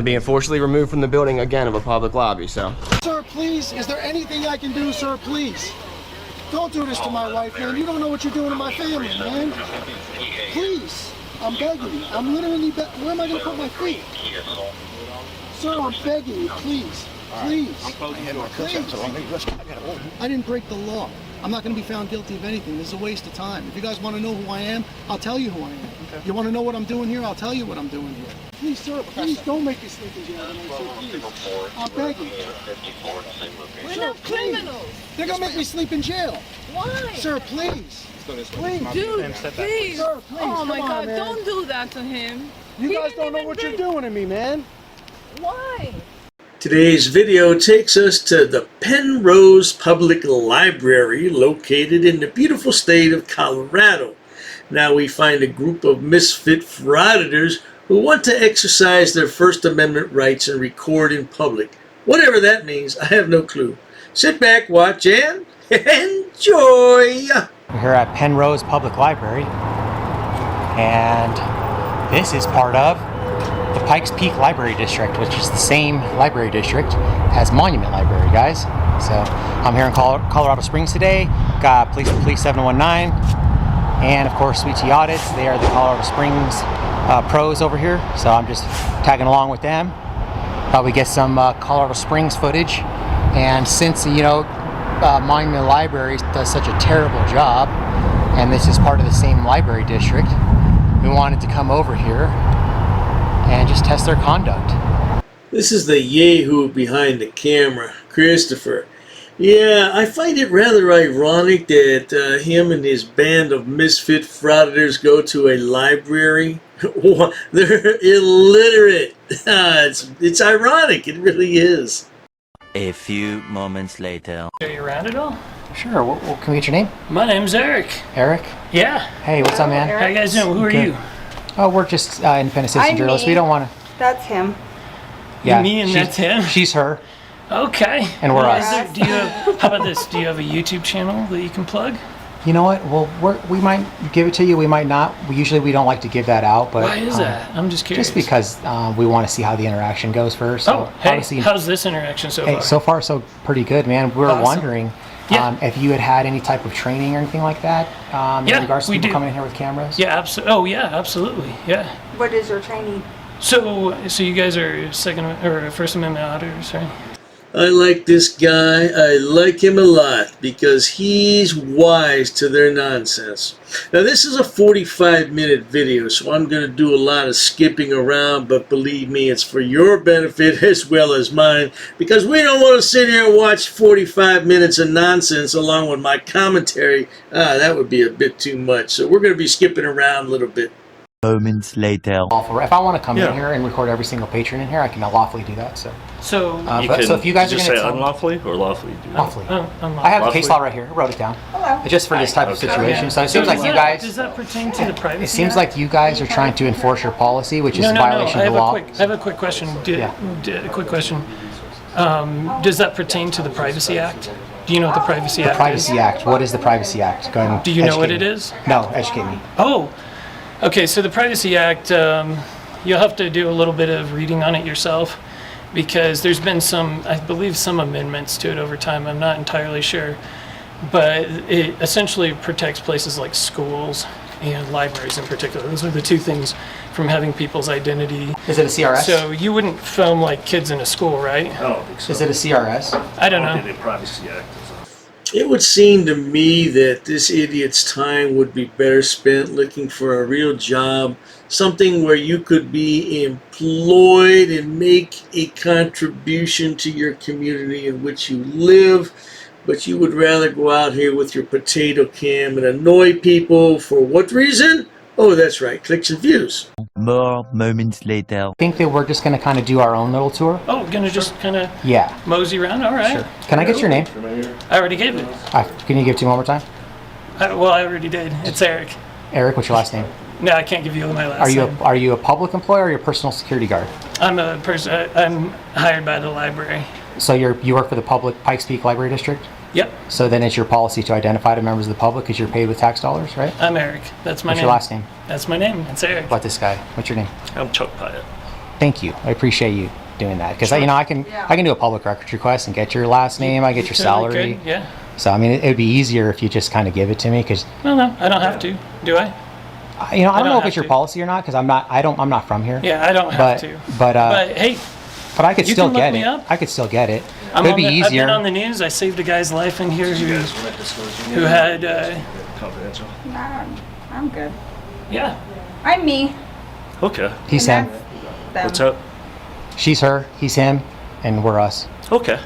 I'm being forcibly removed from the building again of a public lobby, so. Sir, please, is there anything I can do, sir, please? Don't do this to my wife, man. You don't know what you're doing to my family, man. Please, I'm begging you. I'm literally where am I going to put my feet? Sir, I'm begging you, please. Please. Please. I didn't break the law. I'm not going to be found guilty of anything. This is a waste of time. If you guys want to know who I am, I'll tell you who I am. Okay. You want to know what I'm doing here? I'll tell you what I'm doing here. Please, sir, please don't make me sleep in jail tonight, sir, please. I'm begging you. We're not criminals. They're going to make me sleep in jail. Why? Sir, please. Please. Dude, please. Sir, please. Oh my God, man. don't do that to him. You guys don't know what you're doing to me, man. Why? Today's video takes us to the Penrose Public Library located in the beautiful state of Colorado. Now we find a group of misfit frauditors who want to exercise their First Amendment rights and record in public. Whatever that means, I have no clue. Sit back, watch, and enjoy! We're here at Penrose Public Library, and this is part of the Pikes Peak Library District, which is the same library district as Monument Library, guys. So I'm here in Colorado Springs today. Got Police 719, and of course Sweet Tea Audits. They are the Colorado Springs pros over here. So I'm just tagging along with them. Probably get some Colorado Springs footage. And since Monument Library does such a terrible job, and this is part of the same library district, we wanted to come over here and just test their conduct. This is the yahoo behind the camera, Christopher. Yeah, I find it rather ironic that him and his band of misfit frauditors go to a library. They're illiterate. It's ironic, it really is. A few moments later. Are you around at all? Sure, can we get your name? My name's Eric. Eric? Yeah. Hey, what's up, man? How you guys doing? Who are Good. you? Oh, we're just independent citizen journalists. We don't want to... That's him. Yeah, Me and that's him? She's her. Okay. And we're Well, us. do you have, how about this? Do you have a YouTube channel that you can plug? You know what? Well, we might give it to you. We might not. We don't like to give that out. But Why is that? I'm just curious. Just because we want to see how the interaction goes first. So hey, obviously, how's this interaction so far? so far, so pretty good, man. We were Awesome. wondering if you had any type of training or anything like that in regards to people coming in here with cameras. Yeah, absolutely. Oh, yeah, absolutely. Yeah. What is your training? So you guys are First Amendment auditors, right? I like this guy. I like him a lot because he's wise to their nonsense. Now this is a 45-minute video, so I'm going to do a lot of skipping around, but believe me, it's for your benefit as well as mine, because we don't want to sit here and watch 45 minutes of nonsense along with my commentary. That would be a bit too much, so we're going to be skipping around a little bit. Moments later. If I want to come in here and record every single patron in here, I can lawfully do that. So if you guys did are you going say to unlawfully or lawfully? lawfully, unlawfully. I have the case law right here. I wrote it down. Hello. Just for this type of situation. So it seems like you guys. Does that pertain to the privacy? It seems Act? like you guys are trying to enforce your policy, which is No, a violation of the law. I have a quick question. A quick question. Does that pertain to the Privacy Act? Do you know what the Privacy Act is? The Privacy Act. What is the Privacy Act? Go ahead and Do you know what educate it me. is? No, educate me. Oh, okay. So the Privacy Act, you'll have to do a little bit of reading on it yourself, because there's been I believe some amendments to it over time. I'm not entirely sure, but it essentially protects places like schools and libraries in particular. Those are the two things from having people's identity. Is it a CRS? So you wouldn't film like kids in a school, right? I don't think so. Is it a CRS? I don't know. The Privacy Act is It would seem to me that this idiot's time would be better spent looking for a real job, something where you could be employed and make a contribution to your community in which you live, but you would rather go out here with your potato cam and annoy people for what reason? Oh, that's right, clicks and views. More moments later. I think that we're just going to kind of do our own little tour. Oh, gonna just kind of mosey around? All right. Sure. Can I get your name? I already gave it. Can you give it to me one more time? Well, I already did. It's Eric. Eric, what's your last name? No, I can't give you my last name. Are you a public employee or are you a personal security guard? I'm a person. I'm hired by the library. So you work for the public Pikes Peak Library District? Yep. So then it's your policy to identify the members of the public because you're paid with tax dollars, right? I'm Eric. That's my name. What's your last name? That's my name. It's Eric. What about this guy? What's your name? I'm Chuck Pyatt. Thank you. I appreciate you doing that because you know I can do a public records request and get your last name. I get your salary. Could, yeah. So I mean, it would be easier if you just kind of give it to me because. Well, no, I don't have to. Do I? You know, I don't know if have it's your to. policy or not because I'm not from here. Yeah, I don't have to. But hey, but I could you still can look get me it. up. I could still get it. I've It'd be easier. been on the news. I saved a guy's life in here who had. Confidential. I'm good. Yeah. I'm me. Okay. He's and him. that's them. What's up? She's her. He's him. And we're us. Okay.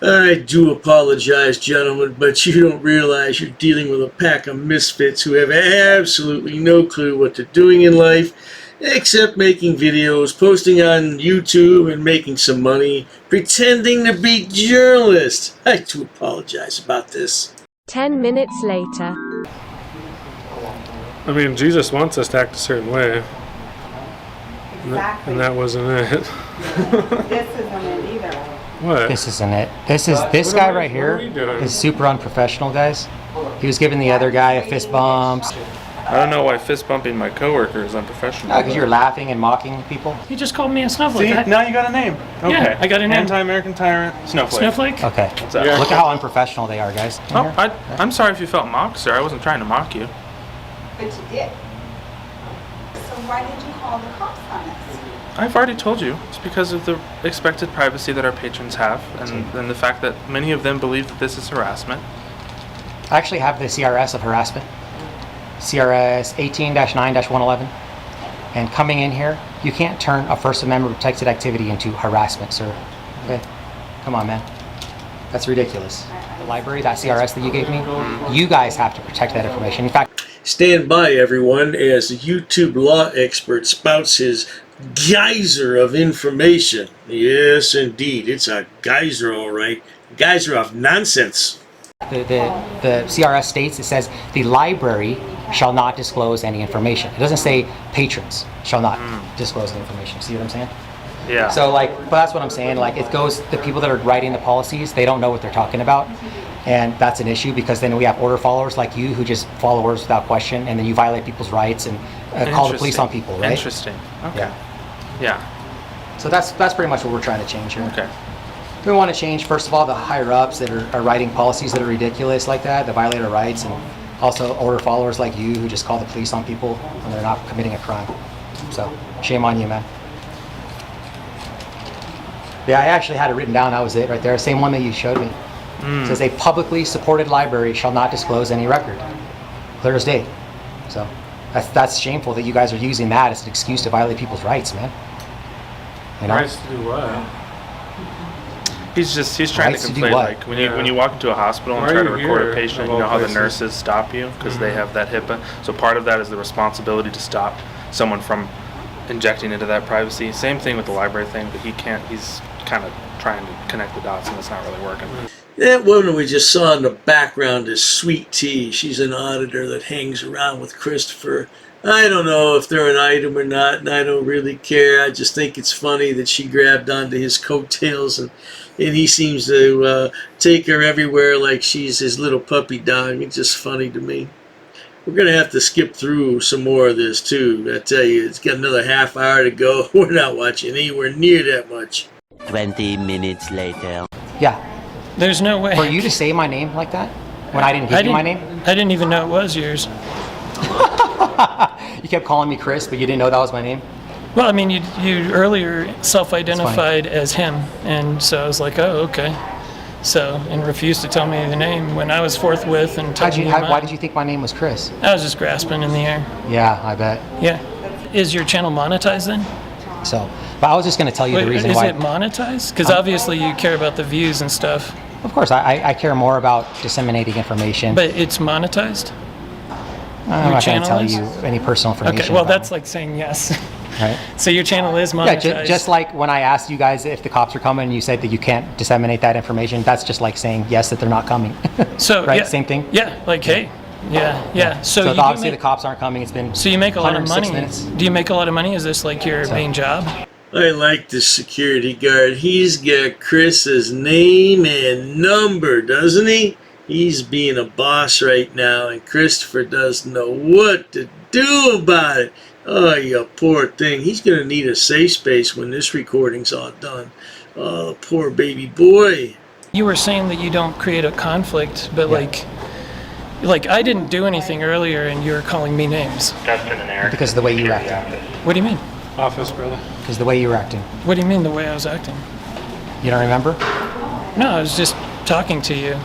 I do apologize, gentlemen, but you don't realize you're dealing with a pack of misfits who have absolutely no clue what they're doing in life, except making videos, posting on YouTube, and making some money, pretending to be journalists. I do apologize about this. 10 minutes later. I mean, Jesus wants us to act a certain way. Exactly. And that wasn't it. This isn't it either. What? This isn't it. This guy right here is super unprofessional, guys. He was giving the other guy a fist bump. I don't know why fist bumping my coworker is unprofessional. Because you're laughing and mocking people. He just called me a snowflake. See, now you got a name. Okay. Yeah, I got a name. Anti-American tyrant, Snowflake. Snowflake? Okay. What's up? Look at how unprofessional they are, guys. Oh, I'm sorry if you felt mocked, sir. I wasn't trying to mock you. But you did. So why did you call the cops on us? I've already told you. It's because of the expected privacy that our patrons have, and the fact that many of them believe that this is harassment. I actually have the CRS of harassment. CRS 18-9-111. And coming in here, you can't turn a First Amendment protected activity into harassment, sir. Okay? Come on, man. That's ridiculous. The library, that CRS that you gave me, you guys have to protect that information. In fact, Stand by, everyone, as the YouTube law expert spouts his geyser of information. Yes, indeed. It's a geyser, all right. Geyser of nonsense. the CRS states, it says the library shall not disclose any information. It doesn't say patrons shall not disclose the information. See what I'm saying? Yeah. So like, but that's what I'm saying. Like it goes, the people that are writing the policies, they don't know what they're talking about. And that's an issue because then we have order followers like you who just follow orders without question, and then you violate people's rights and call the police on people, right? Interesting. Okay. Yeah. So that's pretty much what we're trying to change here. Okay. We want to change, first of all, the higher ups that are writing policies that are ridiculous like that violate our rights, and also order followers like you who just call the police on people when they're not committing a crime. So shame on you, man. Yeah, I actually had it written down. That was it right there. Same one that you showed me. It says a publicly supported library shall not disclose any record. Clear as day. So that's shameful that you guys are using that as an excuse to violate people's rights, man. You know? Rights to do what? He's trying Rights to to do complain, what? like when you walk into a hospital and Why try are to you record here, a patient, of you all know how the places? nurses stop you because they have that HIPAA. So part of that is the responsibility to stop someone from injecting into that privacy. Same thing with the library thing, but he can't. He's kind of trying to connect the dots and it's not really working. That woman we just saw in the background is Sweet Tea. She's an auditor that hangs around with Christopher. I don't know if they're an item or not, and I don't really care. I just think it's funny that she grabbed onto his coattails, and he seems to take her everywhere like she's his little puppy dog. It's just funny to me. We're going to have to skip through some more of this, too. I tell you, it's got another half hour to go. We're not watching anywhere near that much. 20 minutes later. Yeah. There's no way. For you to say my name like that when I didn't give you my name? I didn't even know it was yours. You kept calling me Chris, but you didn't know that was my name? Well, I mean, you self-identified as him, and so I was like, oh, okay. So, and refused to tell me the name when I was forthwith and told me Why did you think my name was Chris? I was just grasping in the air. Yeah, I bet. Yeah. Is your channel monetized then? So, but I was just going to tell you the reason why. Is it monetized? Because obviously you care about the views and stuff. Of course, I care more about disseminating information. But it's monetized? I'm not going to tell you any personal information. Okay, well, that's like saying yes. Right. So your channel is monetized? Yeah, just like when I asked you guys if the cops are coming and you said that you can't disseminate that information, that's just like saying yes, that they're not coming. So, right, yeah, same thing? Yeah, like, hey, yeah. So obviously the cops aren't coming. It's been So you make a lot of 106 money. minutes. Do you make a lot of money? Is this like your main job? I like this security guard. He's got Chris's name and number, doesn't he? He's being a boss right now, and Christopher doesn't know what to do about it. Oh, you poor thing. He's going to need a safe space when this recording's all done. Oh, poor baby boy. You were saying that you don't create a conflict, but like I didn't do anything earlier and you were calling me names. That's been an error. Because of the way you were acting. What do you mean? Office, brother. Because the way you were acting. What do you mean the way I was acting? You don't remember? No, I was just talking to you.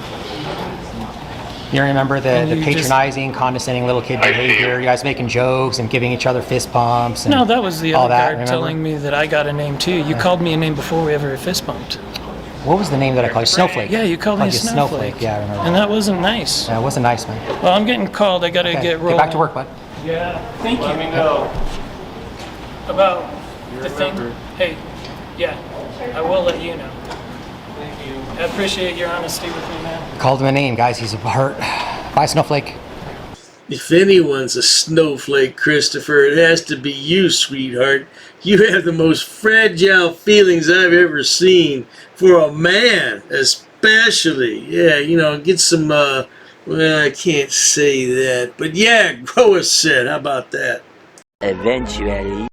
You don't remember the And you patronizing, condescending little kid behavior? You guys making jokes and giving each other fist bumps. And No, that was the all other that, guard remember? telling me that I got a name too. You called me a name before we ever fist bumped. What was the name that I called you? Snowflake. Yeah, you called me a you snowflake. Yeah, I remember. And that wasn't nice. Yeah, it wasn't nice, man. Well, I'm getting called. I gotta Okay, get rolling. get back to work, bud. Yeah, thank you. Let me know about the thing. Hey, yeah, I will let you know. Thank you. I appreciate your honesty with me, man. Called him a name, guys. He's hurt. Bye, Snowflake. If anyone's a snowflake, Christopher, it has to be you, sweetheart. You have the most fragile feelings I've ever seen for a man, especially. Yeah, you know, get some, well, I can't say that, but yeah, grow a set. How about that? Eventually.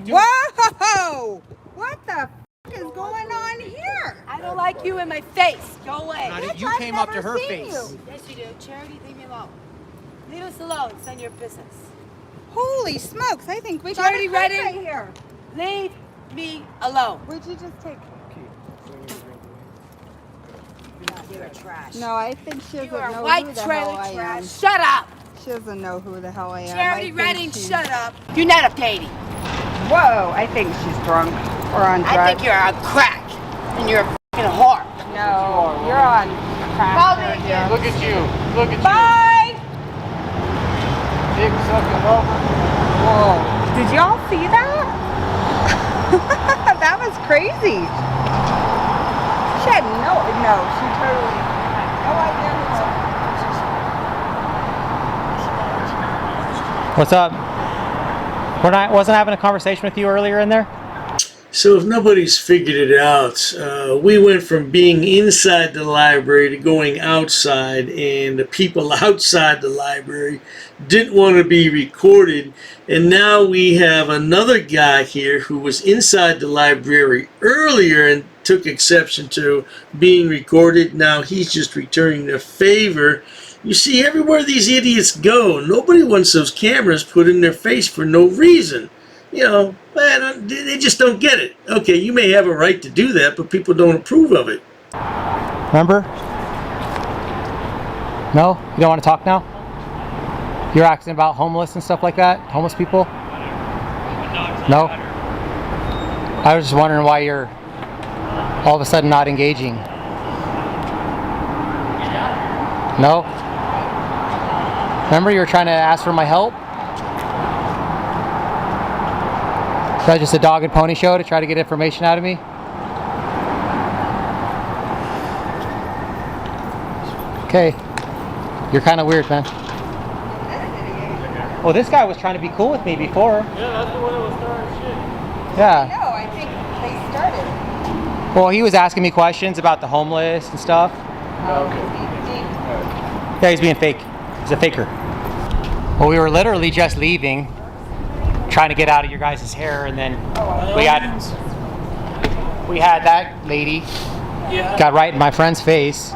Whoa! What the f is going on here? I don't like you in my face. Go away. You came up to her face. Yes, you do. Charity, leave me alone. Leave us alone. It's none of your business. Holy smokes! I think we Charity got right here. Leave me alone. Where'd you just take? You're trash. No, I think she doesn't know white who the trailer hell I trash. am. Shut up. She doesn't know who the hell I am. Charity Redding, shut up. You're not a dating. Whoa, I think she's drunk or on drugs. I think you're on crack and you're a f***ing whore. No, you're on crack. Call me again. Look at you. Look at Bye. Dick sucking over. Whoa. Did y'all see that? That was crazy. She had she totally had no idea who What's up? Wasn't having a conversation with you earlier in there? So if nobody's figured it out, we went from being inside the library to going outside, and the people outside the library didn't want to be recorded, and now we have another guy here who was inside the library earlier and took exception to being recorded. Now he's just returning the favor. You see, everywhere these idiots go, nobody wants those cameras put in their face for no reason. You know, man, they just don't get it. Okay, you may have a right to do that, but people don't approve of it. Remember? No? You don't want to talk now? You're asking about homeless and stuff like that? Homeless people? No? I was just wondering why you're all of a sudden not engaging. No? Remember you were trying to ask for my help? Is that just a dog and pony show to try to get information out of me? Okay. You're kind of weird, man. Well, this guy was trying to be cool with me before. Yeah, that's the one that was starting shit. Yeah. No, I think they started. Well, he was asking me questions about the homeless and stuff. Yeah, he's being fake. He's a faker. Well, we were literally just leaving, trying to get out of your guys' hair, and then we had that lady got right in my friend's face.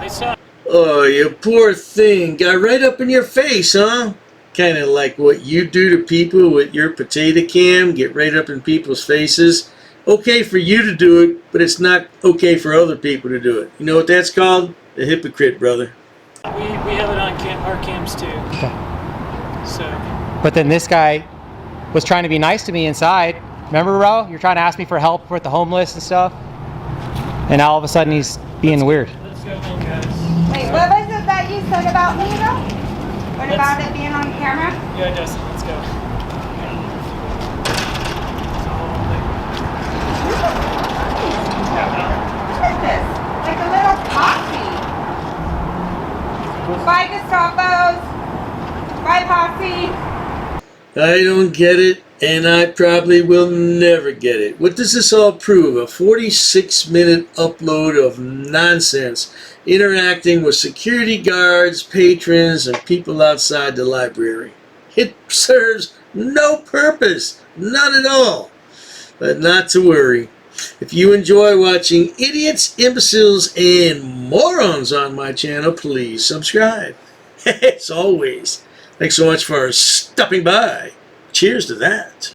Oh, you poor thing. Got right up in your face, huh? Kind of like what you do to people with your potato cam, get right up in people's faces. Okay for you to do it, but it's not okay for other people to do it. You know what that's called? A hypocrite, brother. We have it on our cams too. Okay. So. But then this guy was trying to be nice to me inside. Remember, Ro? You're trying to ask me for help with the homeless and stuff. And now all of a sudden he's being weird. Let's go in, guys. Wait, what was it that you said about me, though? What about it being on camera? Yeah, Justin, let's go. What is this? Like a little posse. Bye, Gestapo's. Bye, posse. I don't get it. And I probably will never get it. What does this all prove? A 46-minute upload of nonsense interacting with security guards, patrons, and people outside the library. It serves no purpose, none at all. But not to worry. If you enjoy watching idiots, imbeciles, and morons on my channel, please subscribe. As always, thanks so much for stopping by. Cheers to that.